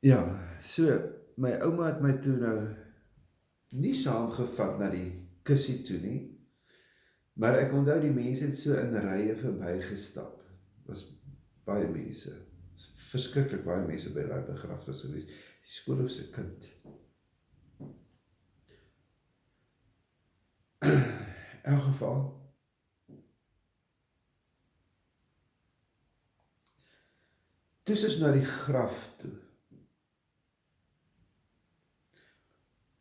Ja, so, my ouma het my toe nou nie saamgevat na die kussie toe nie, maar ek onthou die mense het so in rye verbygestap. Was baie mense, verskriklik baie mense by daai begrafnis gewees. Die Skoolhofse kind. In elk geval, toe is ons na die graf toe.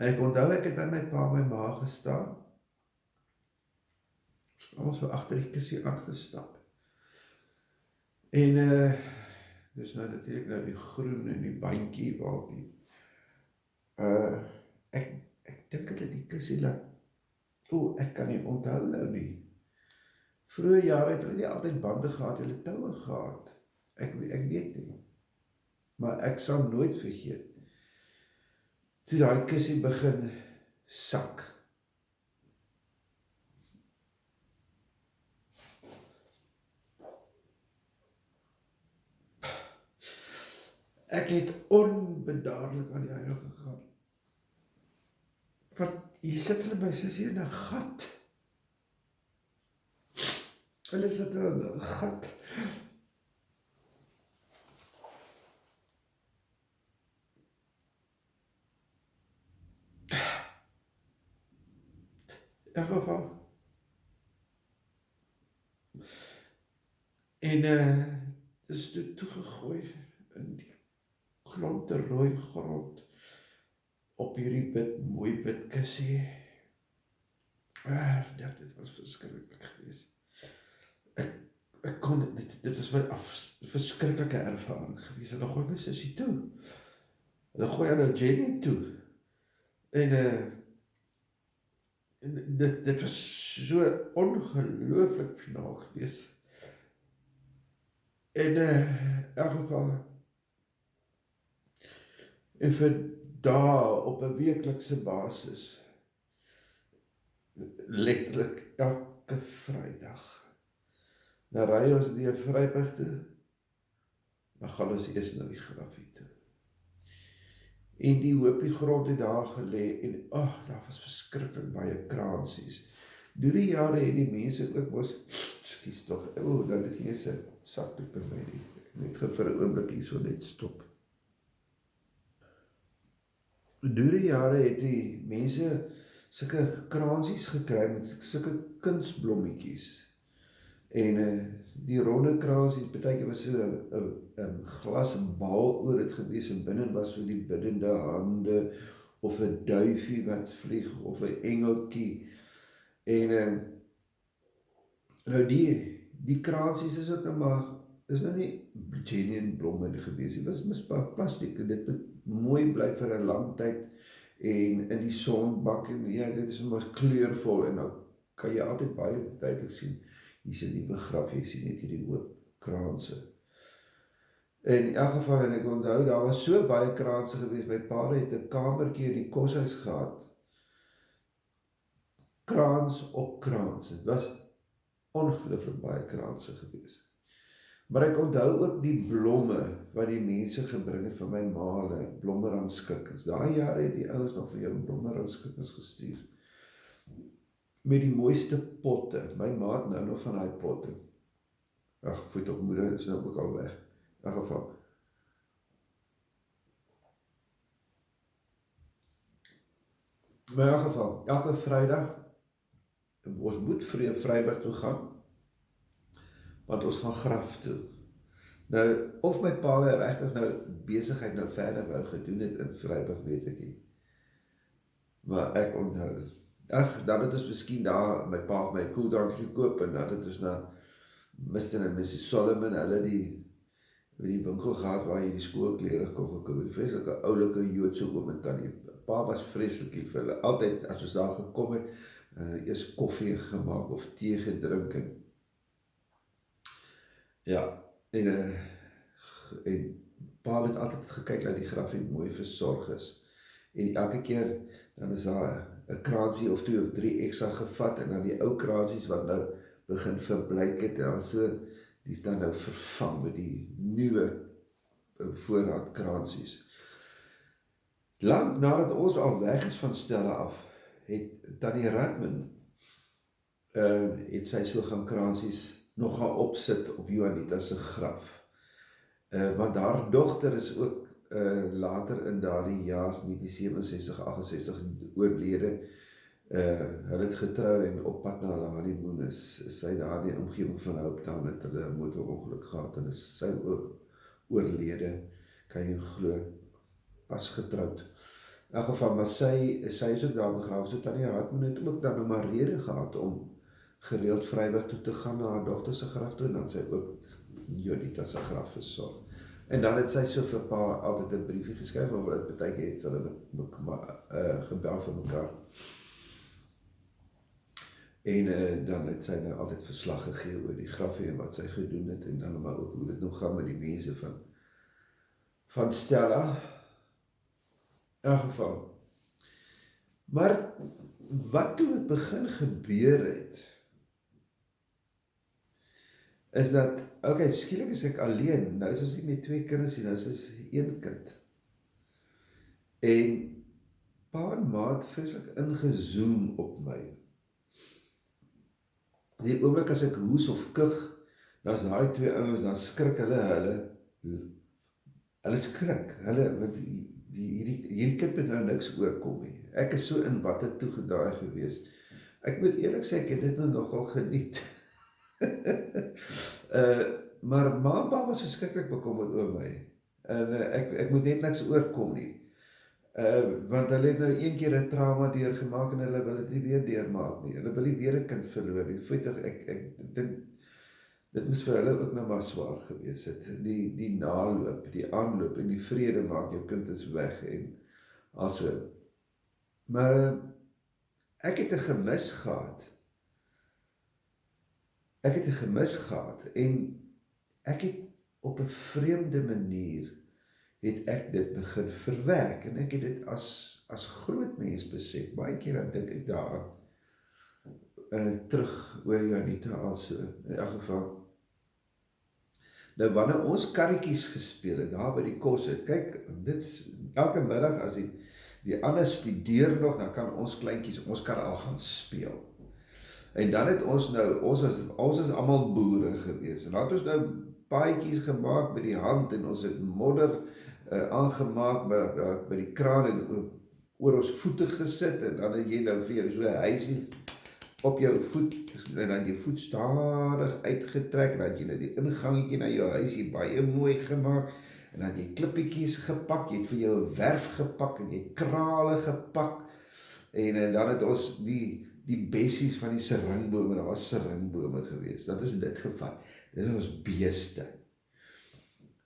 En ek onthou ek het by my pa en my ma gestaan. Ons het almal so agter die kussie aangestap. En dis nou natuurlik nou die groen en die bandjie waarop die ek dink hulle die kussie laat. Ek kan nie onthou nou nie. Vroeë jare het hulle nie altyd bande gehad, hulle toue gehad. Ek weet nie. Maar ek sal nooit vergeet toe daai kussie begin sak. Ek het onbedaarlik aan die heilige gegaan. Want hier sit hulle by sussie in 'n gat. Hulle sit in 'n gat. In elk geval. En is toe toegegooi in die klonte rooi grond op hierdie mooi wit kussie. Ja, dit was verskriklik geweest. Ek kon dit is my verskriklike ervaring geweest. Hulle gooi my sussie toe. Hulle gooi aan nou Jenny toe. En dit was so ongelooflik finaal geweest. En in elk geval, en vir dae op 'n weeklikse basis, letterlik elke Vrydag, dan ry ons deur Vryburg toe, dan gaan ons eers na die grafie toe. En die hoopie grond het daar gelê, en daar was verskriklik baie kransies. Deur die jare het die mense ook mos, skus tog, nou dit hier is 'n sakdoek by my nie. Net vir 'n oomblik hier so net stop. Deur die jare het die mense sulke kransies gekry met sulke kunsblommetjies. En die ronde kransies, partykeer was so 'n glasbal oor dit gewees, en binne was so die biddende hande, of 'n duifie wat vlieg, of 'n engeltjie. En nou die kransies is ook nou maar, is nou nie genuine blomme gewees, dit was mis plastiek, en dit moet mooi bly vir 'n lang tyd, en in die sonbak, en ja, dit is maar kleurvol, en nou kan jy altyd baie duidelik sien, hier is 'n nuwe graf, jy sien net hierdie hoop kranse. In elk geval, en ek onthou, daar was so baie kranse gewees, my pa het 'n kamertjie in die koshuis gehad, krans op krans, het was ongelooflik baie kranse gewees. Maar ek onthou ook die blomme wat die mense gebring het van my ma, hulle blommerangskikkings. Daai jare het die ouens nog vir jou blommerangskikkings gestuur. Met die mooiste potte. My ma het nou nog van daai potte. Voet op moeder is nou ook al weg. In elk geval. Maar in elk geval, elke Vrydag, ons moet Vryburg toe gaan, want ons gaan graf toe. Nou, of my pa regtig nou besigheid nou verder wou gedoen het in Vryburg, weet ek nie. Maar ek onthou, dan het ons miskien daar, my pa het my koeldrankie gekoop, en dan het ons na Mr. en Mrs. Solomon, hulle die winkel gehad waar jy die skoolklere kon gekoop, die vreselike oulike Joodse oom en tannie. Pa was vreselik lief vir hulle, altyd as ons daar gekom het, eers koffie gemaak of thee gedrink, en ja, en pa het altyd gekyk dat die grafie mooi versorg is. En elke keer, dan is daar 'n kransie of 2 of 3 ekstra gevat, en dan die ou kransies wat nou begin verbleik het, en so, die is dan nou vervang met die nuwe voorraad kransies. Lang nadat ons al weg is van Stella af, het Tannie Radman, het sy so gaan kransies nog gaan opsit op Juanita se graf. Want haar dogter is ook later in daardie jaar 1967-68 oorlede. Hulle het getrou en op pad na hulle honeymoon is sy daar in die omgewing van Hopetown het hulle 'n motorongeluk gehad en is sy oorlede, kan jy glo, pas getroud. In elk geval, maar sy is ook daar begrawe, so Tannie Radman het ook dan nou maar rede gehad om gereeld Vryburg toe te gaan na haar dogter se graf toe, en dan sy ook Juanita se graf versorg. En dan het sy so vir pa altyd 'n briefie geskryf, oor dit partykeer het hulle gebel vir mekaar. En dan het sy nou altyd verslag gegee oor die grafie en wat sy gedoen het, en dan maar ook hoe dit nog gaan met die mense van Stella. In elk geval. Maar wat toe het begin gebeur het, is dat, okay, skielik is ek alleen, nou is ons nie met 2 kinders nie, nou is ons 1 kind. En pa en ma het vreeslik ingezoom op my. Die oomblik as ek hoes of kug, dan is daai 2 ouens, dan skrik hulle skrik, want hierdie kind moet nou niks oorkom nie. Ek is so in watte toegedraai gewees. Ek moet eerlik sê, ek het dit nou nogal geniet. Maar ma en pa was verskriklik bekommerd oor my. En ek moet net niks oorkom nie. Want hulle het nou 1 keer 'n trauma deurgemaak en hulle wil dit nie weer deurmaak nie. Hulle wil nie weer 'n kind verloor nie. Feitlik, ek dink dit moes vir hulle ook nou maar swaar gewees het. Die naloop, die aanloop en die vrede maak, jou kind is weg en also. Maar ek het 'n gemis gehad. En ek het op 'n vreemde manier het ek dit begin verwerk, en ek het dit as groot mens besef. Baie keer dan dink ek daar en terug oor Juanita also, in elk geval. Nou wanneer ons karretjies gespeel het, daar by die kos het, kyk, dit elke middag as die ander studeer nog, dan kan ons kleintjies, ons kan al gaan speel. En dan het ons nou, ons is almal boere gewees, en dan het ons nou paadjies gemaak met die hand, en ons het modder aangemaak by die kraan, en oor ons voete gesit, en dan het jy nou vir jou so 'n huisie op jou voet, en dan jy voet stadig uitgetrek, en dan het jy nou die ingangetjie na jou huisie baie mooi gemaak, en dan het jy klippietjies gepak, jy het vir jou 'n werf gepak, en jy het krale gepak, en dan het ons die bessies van die seringbome, daar was seringbome gewees, dat is dit gevat, dit is ons beeste.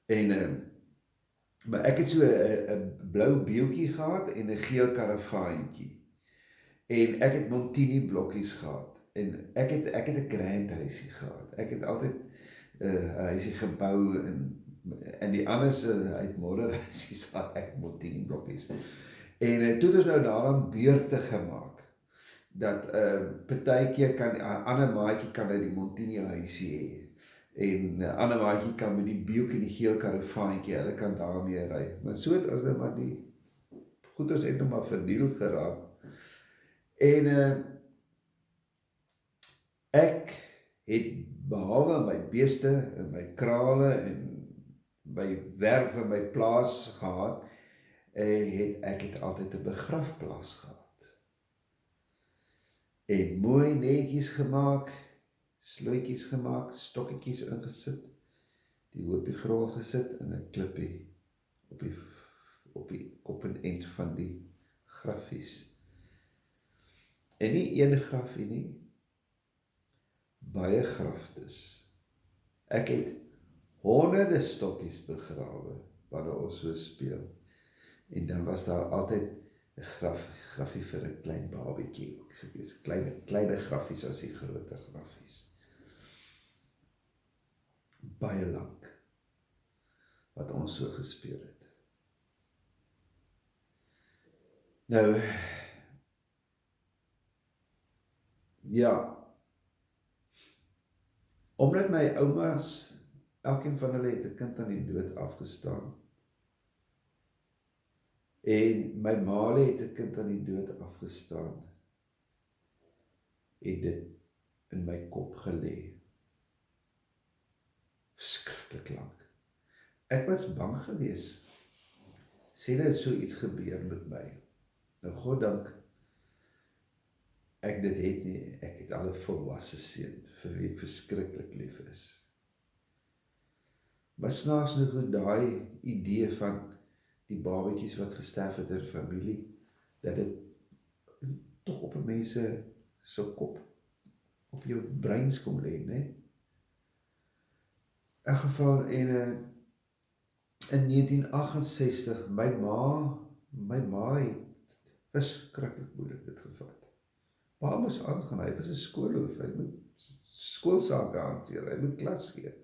En maar ek het so 'n blou beeltjie gehad en 'n geel karavaantjie. En ek het Montini blokkies gehad. En ek het 'n grand huisie gehad. Ek het altyd 'n huisie gebou en die anders uit modderhuisies gehad, ek Montini blokkies. En toe het ons nou daaraan beurte gemaak. Dat partykeer kan 'n ander maatjie kan uit die Montini huisie hê. En 'n ander maatjie kan met die beeltjie en die geel karavaantjie, hulle kan daarmee ry. Maar so het ons nou maar die goeders het nou maar verniel geraak. En ek het behalwe my beeste en my krale en my werf en my plaas gehad, ek het altyd 'n begrafplaas gehad. En mooi netjies gemaak, sluitjies gemaak, stokketjies ingesit, die hoopie grond gesit en 'n klippie op die kop en eind van die grafies. En nie een grafie nie, baie graftes. Ek het honderde stokkies begrawe, wanneer ons so speel. En dan was daar altyd 'n grafie vir 'n klein babietjie ook gewees. Kleine grafies as die groter grafies. Baie lank, wat ons so gespeel het. Nou, ja, omdat my oumas, elkeen van hulle het 'n kind aan die dood afgestaan, En my maale het 'n kind aan die dood afgestaan, en dit in my kop gelê. Verskriklik lank. Ek was bang geweest. Sê dat so iets gebeur met my. Nou God dank, ek dit het nie, ek het al 'n volwasse seun, vir wie ek verskriklik lief is. Maar snaaks nog hoe daai idee van die babetjies wat gesterf het in familie, dat dit tog op 'n mens se kop, op jou breins kom lê, né? In geval, en in 1968, my ma het verskriklik moeilik dit gevat. Pa moes aangaan, hy was 'n skoolhoof, hy moet skoolsake hanteer, hy moet klas gee.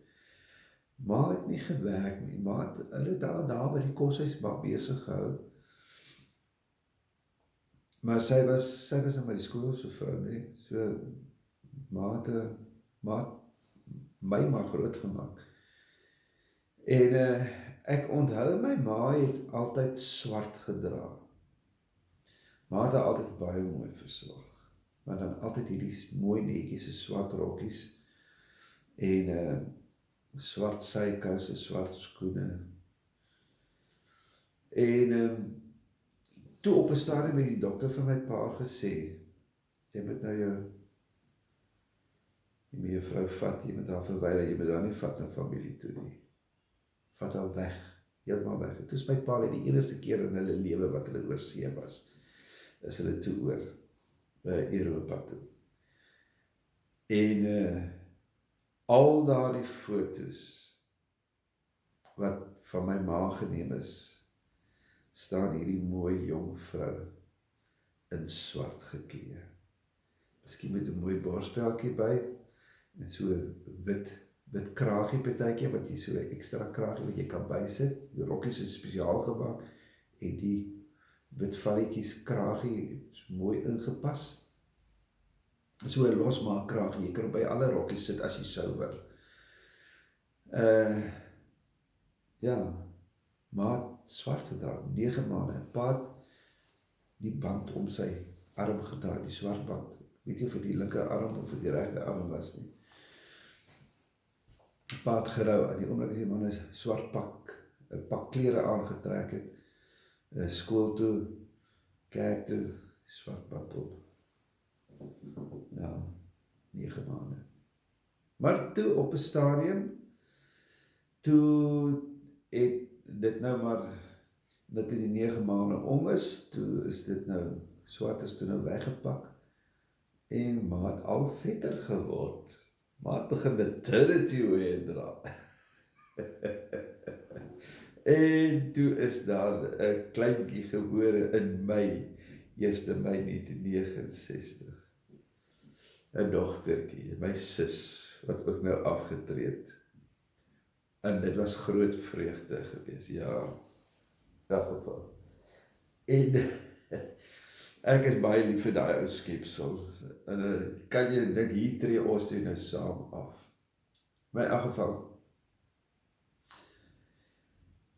Ma het nie gewerk nie, ma het hulle daar by die koshuis maar besig gehou. Maar sy was nou by die skool so vrou, nee. So ma het my maar groot gemaak. En ek onthou my ma het altyd swart gedra. Ma het altyd baie mooi versorg. Maar dan altyd hierdie mooi netjies, swart rokkies en swart sykouse, swart skoene. En toe op 'n stadium het die dokter vir my pa gesê, jy moet nou jou vrou vat, jy moet haar verwyder, jy moet haar nie vat na familie toe nie. Vat haar weg, heeltemal weg. Dit is my pa die enigste keer in hulle lewe wat hulle oor see was, is hulle toe oor Europa toe. En al daardie foto's wat van my ma geneem is, staan hierdie mooi jong vrou in swart geklee. Miskien met 'n mooi borspeltjie by, en so 'n wit kraagie partytjie, wat jy so 'n ekstra kraagie wat jy kan bysit. Die rokkies is spesiaal gemaak, en die wit valletjies kraagie het mooi ingepas. So 'n losmaak kraagie, jy kan by alle rokkies sit as jy sou wil. Ja, ma het swart gedra, 9 maande. Pa het die band om sy arm gedra, die swart band. Weet jy of dit die linker arm of die regte arm was nie. Pa het gerou, aan die oomblik as die man 'n swart pak klere aangetrek het, skool toe, kerk toe, swart band op. Ja, 9 maande. Maar toe op 'n stadium, toe het dit nou maar, dat die 9 maande om is, toe is dit nou, swart is toe nou weggepak, en ma het al vetter geword. Ma het begin maternity wear dra. En toe is daar 'n kleintjie gebore in Mei, 1 Mei 1969. 'n dogtertjie, my sus, wat ook nou afgetree het. En dit was groot vreugde geweest, ja, in elk geval. En ek is baie lief vir daai ou skepsel. En kan jy dink, hier tree ons toe nou saam af. Maar in elk geval,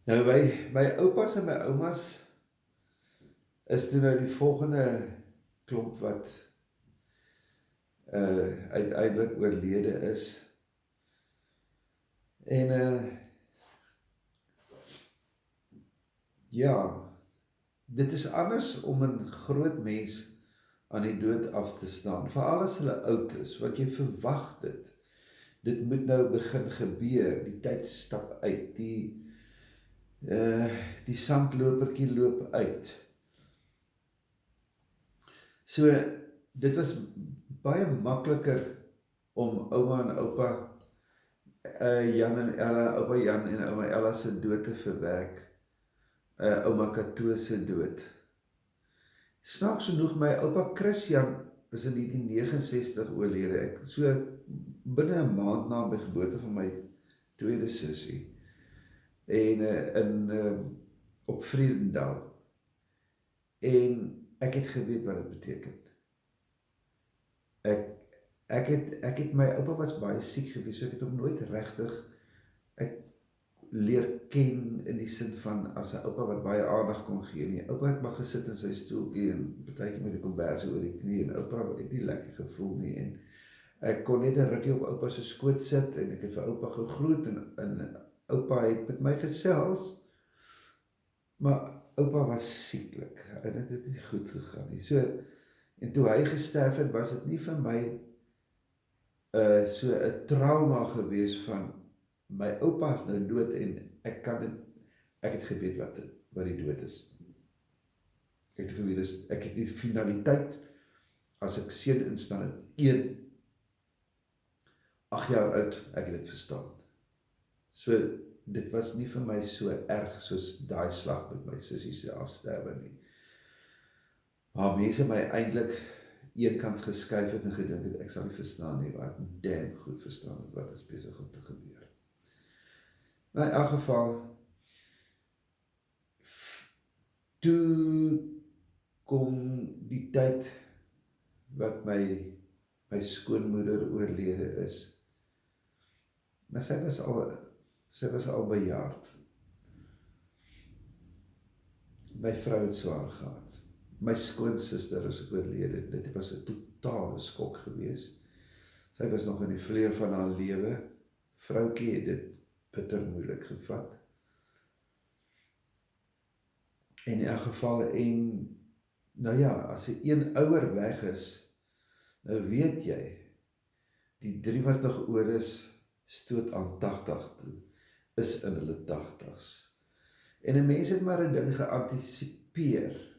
nou my oupas en my oumas is toe nou die volgende klomp wat uiteindelik oorlede is. En ja, dit is anders om 'n groot mens aan die dood af te staan, veral as hulle oud is, want jy verwag dit. Dit moet nou begin gebeur, die tyd stap uit, die sandlopertjie loop uit. So, dit was baie makliker om ouma en oupa Jan en Ella, oupa Jan en ouma Ella se dood te verwerk, ouma Kato se dood. Snaaks genoeg, my oupa Christian is in 1969 oorlede, so binne 'n maand na my geboorte van my tweede sussie, en op Vredendal, en ek het geweet wat dit beteken. Ek het, my oupa was baie siek geweest, so ek het hom nooit regtig, leer ken in die sin van as 'n oupa wat baie aandag kon gee nie. Oupa het maar gesit in sy stoeltjie en partykeer met 'n kombersie oor die knie en oupa het nie lekker gevoel nie en ek kon net 'n rukkie op oupa se skoot sit en ek het vir oupa gegroet en oupa het met my gesels, maar oupa was sieklik en dit het nie goed gegaan nie. So, en toe hy gesterf het, was dit nie vir my so 'n trauma gewees van my oupa is nou dood en ek het geweet wat die dood is. Ek het geweet, ek het die finaliteit, as ek seun instaan het, 8 jaar oud, ek het dit verstaan. So, dit was nie vir my so erg soos daai slag met my sussie se afsterwe nie. Maar mense my eintlik een kant geskuif het en gedink het, ek sal nie verstaan nie, wat damn goed verstaan het, wat is besig om te gebeur. Maar in elk geval, toe kom die tyd wat my skoonmoeder oorlede is, maar sy was al bejaard. My vrou het swaar gehad. My skoonsister is oorlede. Dit was 'n totale skok gewees. Sy was nog in die vleuer van haar lewe. Vroukie het dit bitter moeilik gevat. En in elk geval, nou ja, as 'n een ouer weg is, nou weet jy, die 3 wat nog oor is, stoot aan 80 toe, is in hulle 80's. En 'n mens het maar 'n ding geantisipeer.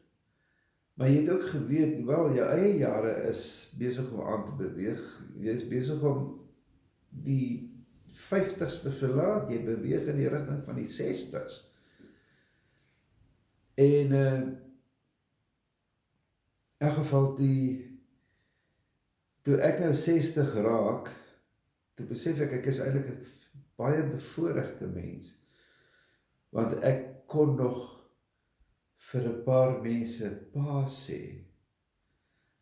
Maar jy het ook geweet, wel, jou eie jare is besig om aan te beweeg. Jy is besig om die 50's te verlaat, jy beweeg in die rigting van die 60's. En in elk geval, toe ek nou 60 raak, toe besef ek is eintlik 'n baie bevoorregte mens, want ek kon nog vir 'n paar mense pa sê.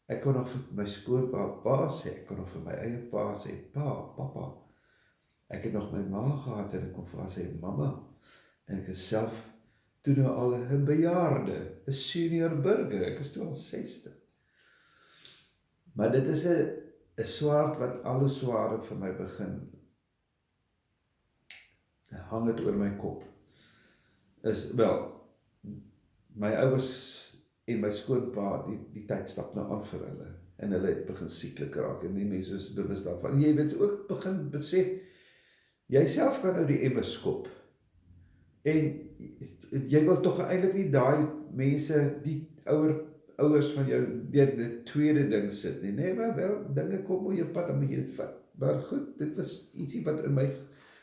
Ek kon nog vir my skoonpa pa sê, ek kon nog vir my eie pa sê, papa. Ek het nog my ma gehad en ek kon vir haar sê, mamma. En ek is self toe nou al 'n bejaarde, 'n senior burger, ek is toe al 60. Maar dit is 'n swaard wat al hoe swaarder vir my begin hang het oor my kop. My ouers en my skoonpa, die tyd stap nou aan vir hulle, en hulle het begin sieklik raak, en die mense is bewus daarvan. Jy weet ook begin besef, jy self kan nou die emmer skop, en jy wil tog eintlik nie daai mense, die ouers van jou, die tweede ding sit nie, nee, maar wel, dinge kom op jou pad, dan moet jy dit vat. Maar goed, dit was ietsie wat in my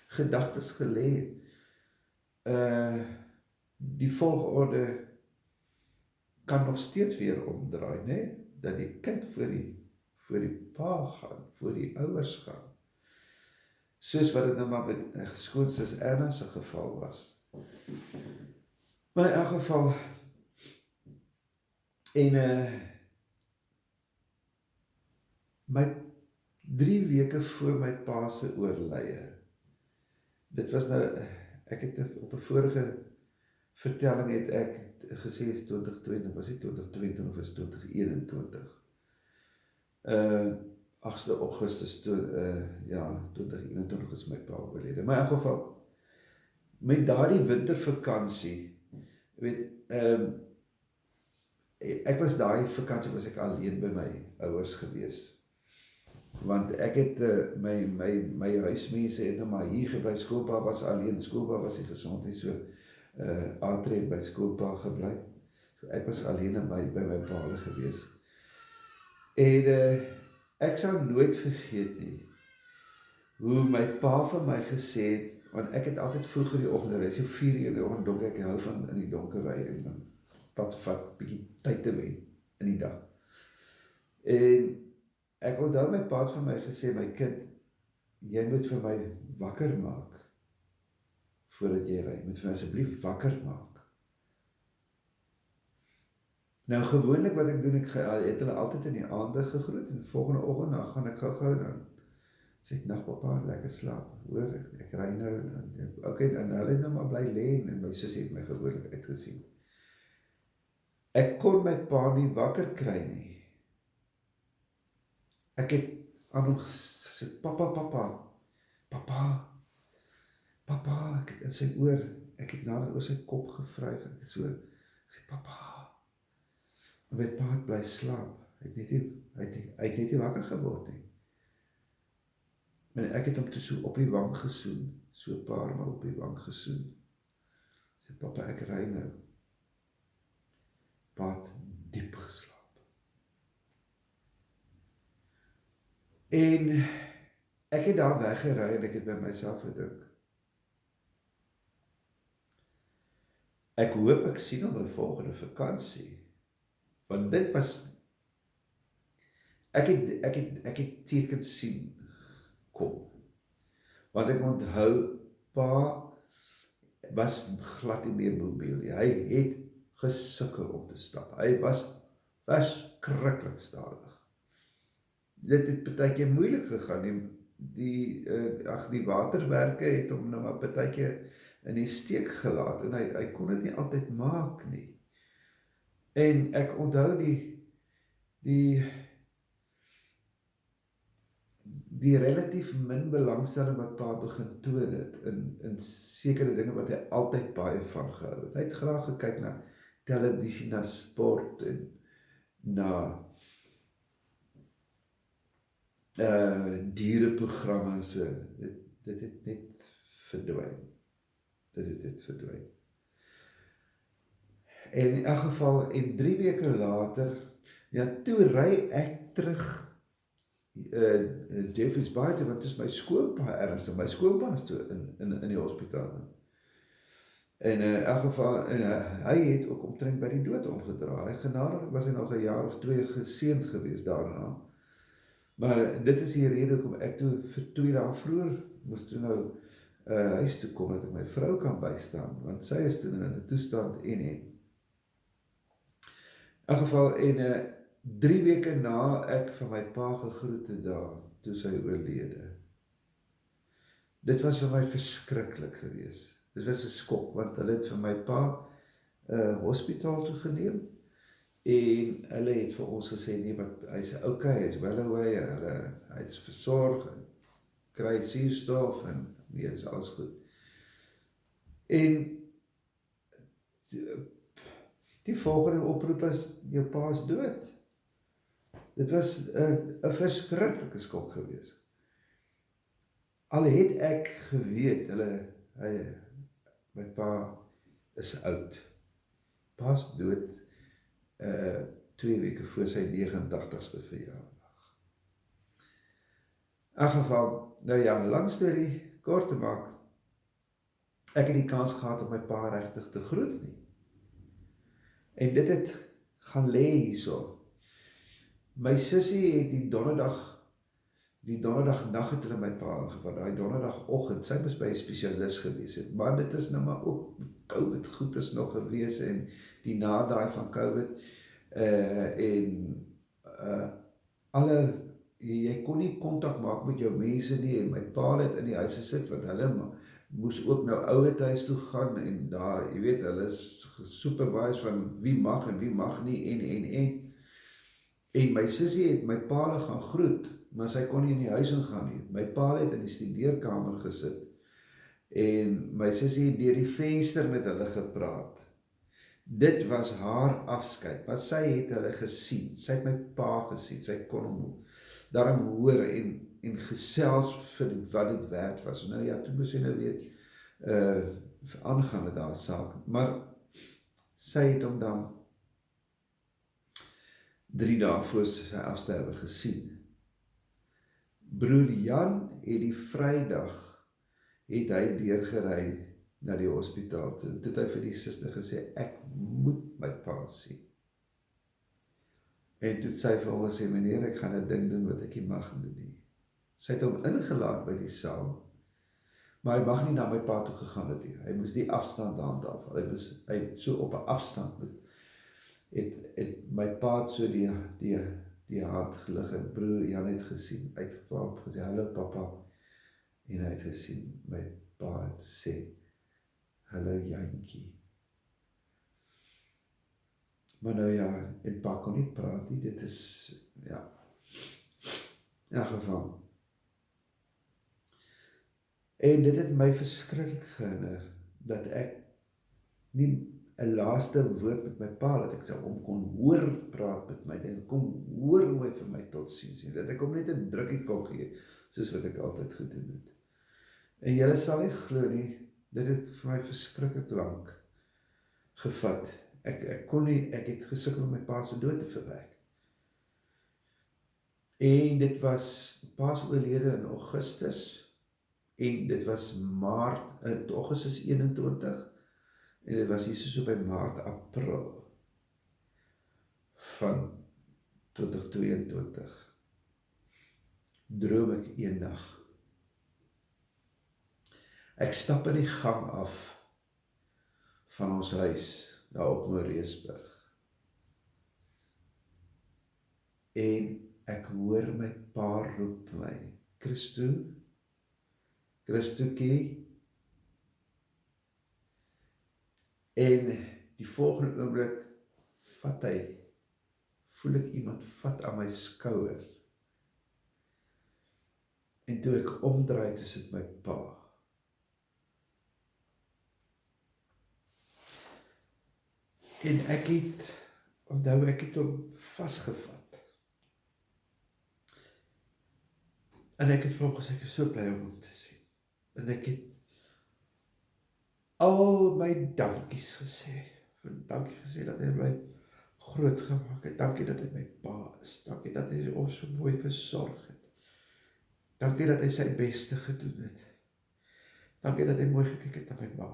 gedagtes gelê het. Die volgorde kan nog steeds weer omdraai, nee? Dat die kind voor die pa gaan, voor die ouers gaan. Soos wat dit nou maar met skoonsis Erna se geval was. Maar in elk geval, en my 3 weke voor my pa se oorlye, dit was nou, ek het op 'n vorige vertelling het ek gesê is 2020, was dit 2022 of is 2021? 8 Augustus, 2021 is my pa oorlede. Maar in elk geval, met daardie wintervakansie, weet, ek was daai vakansie was ek alleen by my ouers gewees. Want ek het my huismense het nou maar hier gebly, skoolpa was alleen, skoolpa was nie gesond nie, so Adrie het by skoolpa gebly. So ek was alleen by my pa gewees. En ek sal nooit vergeet nie, hoe my pa vir my gesê het, want ek het altyd vroeg in die oggend ry, so 4 uur in die oggend donker, ek hou van in die donker ry, en dan pad vat, bietjie tyd te wen in die dag. En ek onthou my pa het vir my gesê, my kind, jy moet vir my wakker maak, voordat jy ry, moet vir my asseblief wakker maak. Nou gewoonlik wat ek doen, ek het hulle altyd in die aande gegroet, en die volgende oggend, dan gaan ek gou dan Sê ek, "Nag papa, lekker slaap, hoor, ek ry nou, okay, en hulle het nou maar bly lê, en my sussie het my gewoonlik uitgesien. Ek kon my pa nie wakker kry nie. Ek het aan hom gesê, papa, papa, ek het in sy oor, ek het nader oor sy kop gevryf, ek het so, sê, papa, en my pa het bly slaap, hy het net nie wakker geword nie. En ek het hom toe so op die wang gesoen, so 'n paar maal op die wang gesoen. Sê, papa, ek ry nou. Pa het diep geslaap. En ek het daar weggery en ek het by myself gedink, ek hoop ek sien hom 'n volgende vakansie, want dit was, ek het tekens sien kom, want ek onthou, pa was glad nie meer mobiel nie, hy het gesukkel om te stap, hy was verskriklik stadig. Dit het partykeer moeilik gegaan, die waterwerke het hom nou maar partykeer in die steek gelaat, en hy kon dit nie altyd maak nie. En ek onthou die relatief min belangstelling wat pa begin toon het, in sekere dinge wat hy altyd baie van gehou het. Hy het graag gekyk na televisie, na sport, en na diereprogramme, so, dit het net verdwyn. En in elk geval, en 3 weke later, ja, toe ry ek terug Jeffreys Bay toe, want dit is my skoonpa ernstig, my skoonpa is toe in die hospitaal. En in elk geval, en hy het ook omtrent by die dood omgedra. Genadig was hy nog 'n jaar of 2 geseënd gewees daarna. Maar dit is die rede hoekom ek toe vir 2 dae vroeër moes toe nou huis toe kom, dat ek my vrou kan bystaan, want sy is toe nou in 'n toestand en in elk geval, en 3 weke na ek van my pa gegroet het daar, toe sy oorlede. Dit was vir my verskriklik gewees. Dit was 'n skok, want hulle het vir my pa hospitaal toe geneem, en hulle het vir ons gesê, nee, wat, hy is okay, hy is well away, hy is versorg, hy kry suurstof, en nee, is alles goed. En die volgende oproep is, jou pa is dood. Dit was 'n verskriklike skok gewees. Al het ek geweet, my pa is oud. Pa is dood 2 weke voor sy 89ste verjaardag. In elk geval, nou ja, lang storie kort te maak, ek het die kans gehad om my pa regtig te groet nie. En dit het gaan lê hierso. My sussie het die donderdag nag het hulle my pa aangevat, daai donderdagoggend, sy was by 'n spesialis gewees het, maar dit is nou maar ook COVID goed is nog gewees, en die naderdraai van COVID, jy kon nie kontak maak met jou mense nie, en my pa het in die huis gesit, want hulle moes ook nou ouerhuis toe gaan, en daar, jy weet, hulle is supervise van wie mag en wie mag nie, en my sussie het my pa gaan groet, maar sy kon nie in die huis ingaan nie. My pa het in die studeerkamer gesit, en my sussie het deur die venster met hulle gepraat. Dit was haar afskeid, maar sy het hulle gesien, sy het my pa gesien, sy kon hom daarom hoor, en gesels vir wat dit werd was. Nou ja, toe moes sy nou weet, aangaan met haar saak, maar sy het hom dan 3 dae voor sy afsterwe gesien. Broer Jan het die Vrydag, het hy deurgery na die hospitaal toe, en toe het hy vir die suster gesê, ek moet my pa sien. En toe het sy vir hom gesê, meneer, ek gaan 'n ding doen wat ek nie mag doen nie. Sy het hom ingelaat by die saal, maar hy mag nie na my pa toe gegaan het nie. Hy moes die afstand handhaaf, hy so op 'n afstand het my pa so die die hand gelig en broer Jan het gesien, uitgekwam, gesê, hallo papa, en hy het gesien, my pa het sê, hallo Jantjie. Maar nou ja, en pa kon nie praat nie, dit is, ja, in elk geval. En dit het my verskriklik gehinder, dat ek nie 'n laaste woord met my pa, dat ek hom kon hoor praat met my, en kom hoor hoe hy vir my totsiens sê, dat ek hom net 'n drukkie kon gee, soos wat ek altyd gedoen het. En julle sal nie glo nie, dit het vir my verskriklik lank gevat. Ek kon nie, ek het gesukkel om my pa se dood te verwerk. En dit was, pa se oorlede in Augustus, en dit was Augustus 21, en dit was hier so by Maart, April van 2022. Droom ek eendag. Ek stap in die gang af van ons huis, daar op Moreesburg. En ek hoor my pa roep my, Christoetjie, en die volgende oomblik voel ek iemand vat aan my skouer, en toe ek omdraai, is dit my pa. En ek het hom vasgevat. En ek het vir hom gesê, ek is so bly om hom te sien. En ek het al my dankies gesê. Dankie gesê dat hy my groot gemaak het. Dankie dat hy my pa is. Dankie dat hy ons so mooi versorg het. Dankie dat hy sy beste gedoen het. Dankie dat hy mooi gekyk het na my ma.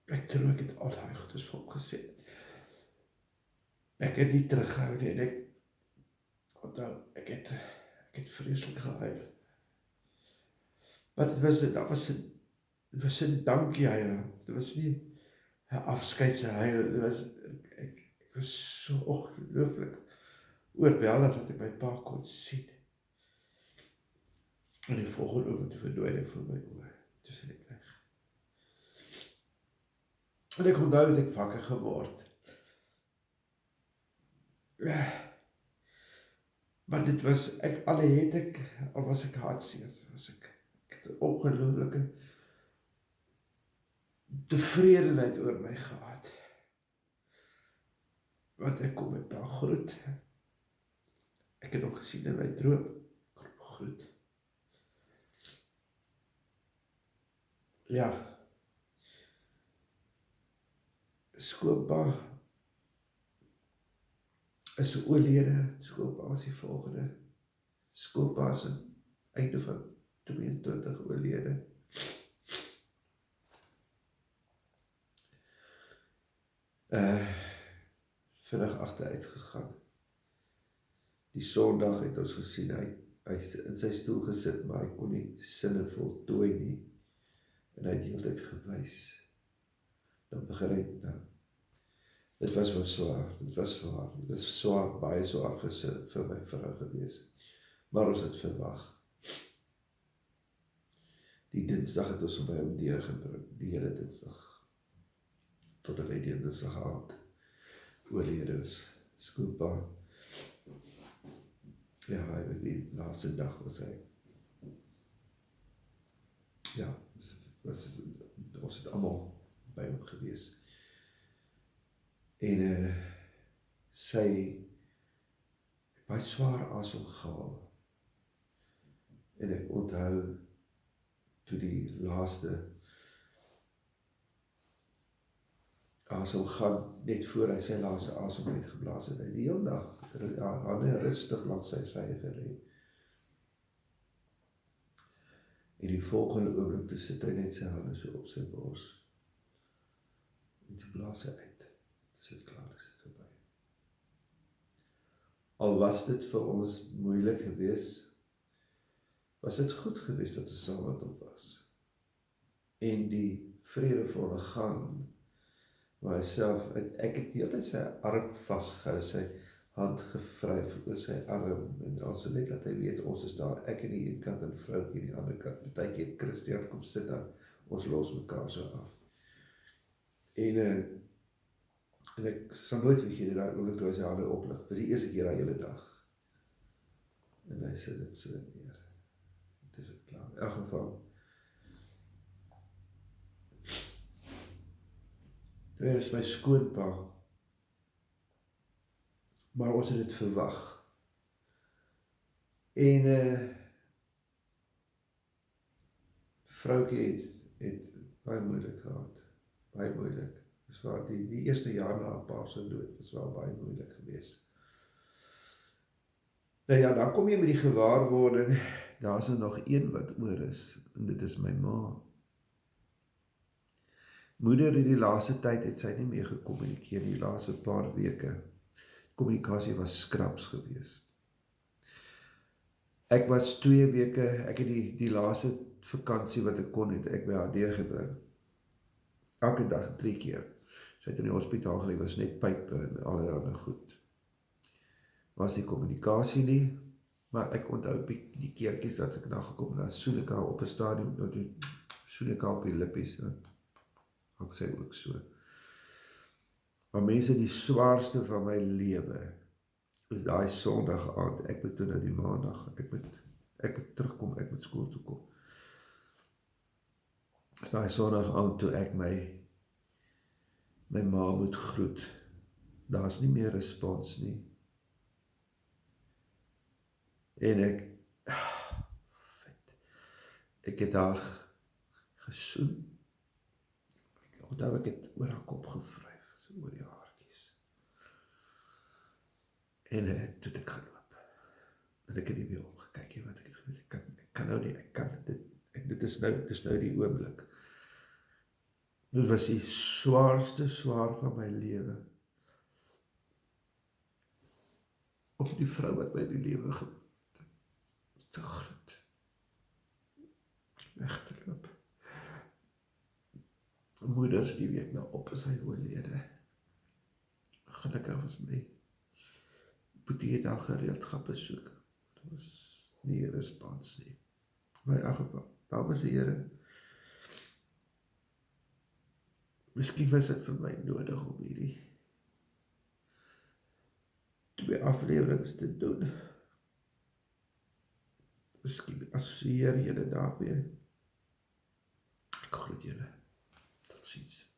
Ek droom ek het al daai goedes vir hom gesê. Ek het nie teruggehou nie, en ek het vreeslik gehuil. Maar dit was 'n dankie huil. Dit was nie 'n afskeidshuil. Ek was so ongelooflik oorweldig dat ek my pa kon sien. En die volgende oomblik verdwyn hy voor my oë. Toe sien ek weg. En ek onthou dat ek wakker geword. Maar dit was, al was ek hartseer, ek het 'n ongelooflike tevredenheid oor my gehad. Want ek kom my pa groet. Ek het hom gesien in my droom, ek kon hom groet. Ja, skoonpa is oorlede, skoonpa is die volgende. Skoonpa is aan einde van 22 oorlede. Vinnig agteruit gegaan. Die Sondag het ons gesien, hy in sy stoel gesit, maar hy kon nie sinne voltooi nie. En hy het die hele tyd gewys. Dan begin hy, dit was wel swaar, dit was swaar, baie swaar vir my vrou gewees. Maar ons het verwag. Die Dinsdag het ons by hom deurgebring, die hele Dinsdag. Totdat hy die Dinsdag aand oorlede is. Skoonpa. Ja, die laaste dag was hy. Ja, ons het almal by hom gewees. En sy het baie swaar asem gehaal. En ek onthou toe die laaste asem gaan, net voor hy sy laaste asem uitgeblaas het, hy die hele dag, hande rustig langs sy syde gelê. En die volgende oomblik, toe sit hy net sy hande so op sy bors. En toe blaas hy uit. Dis het klaar, is dit verby. Al was dit vir ons moeilik gewees, was dit goed gewees dat ons saam met hom was. En die vredevolle gang, waar hy self, ek het die hele tyd sy arm vasgehou, hand gevryf oor sy arm, en also net dat hy weet, ons is daar, ek aan die een kant en vroukie aan die ander kant, partykeer het Christian kom sit daar, ons los mekaar so af. En ek sal nooit vergeet, daai oomblik toe hy sy hande oplig, vir die eerste keer daai hele dag, en hy sit dit so neer, dit is het klaar, in elk geval, hy is my skoonpa, maar ons het dit verwag, en vroukie het baie moeilik gehad, baie moeilik, dis waar die eerste jaar na haar pa se dood, was wel baie moeilik geweest. Nou ja, dan kom jy met die gewaarwording, daar is nog een wat oor is, en dit is my ma. Moeder in die laaste tyd het sy nie meer gekommunikeer, die laaste paar weke, kommunikasie was skraps geweest. Ek was 2 weke, ek het die laaste vakansie wat ek kon het, ek by haar deurgebring. Elke dag 3 keer. Sy het in die hospitaal gelê, was net pype en allerlei goed. Was die kommunikasie nie, maar ek onthou die keertjies dat ek na gekom, dan soen ek haar op 'n stadium, dan soen ek haar op die lippies, en ek sê ook so. Maar mense, die swaarste van my lewe, is daai Sondag aand, ek moet toe na die maandag, ek moet terugkom, ek moet skool toe kom. Is daai Sondag aand toe ek my ma moet groet, daar is nie meer respons nie. En ek het haar gesoen, ek onthou ek het oor haar kop gevryf, so oor die haartjies. En toe het ek geloop, en ek het nie weer omgekyk, want ek het geweet, ek kan nou nie, dit is nou die oomblik. Dit was die swaarste swaar van my lewe, om die vrou wat my die lewe te groet, weg te loop. Moeders die week nou op is hy oorlede. Gelukkig was my boetie het haar gereeld gaan besoek. Dit was nie 'n respons nie. Maar in elk geval, dames en here, miskien was dit vir my nodig om hierdie 2 afleweringe te doen. Miskien assosieer julle daarmee. Ek groet julle. Tot ziens.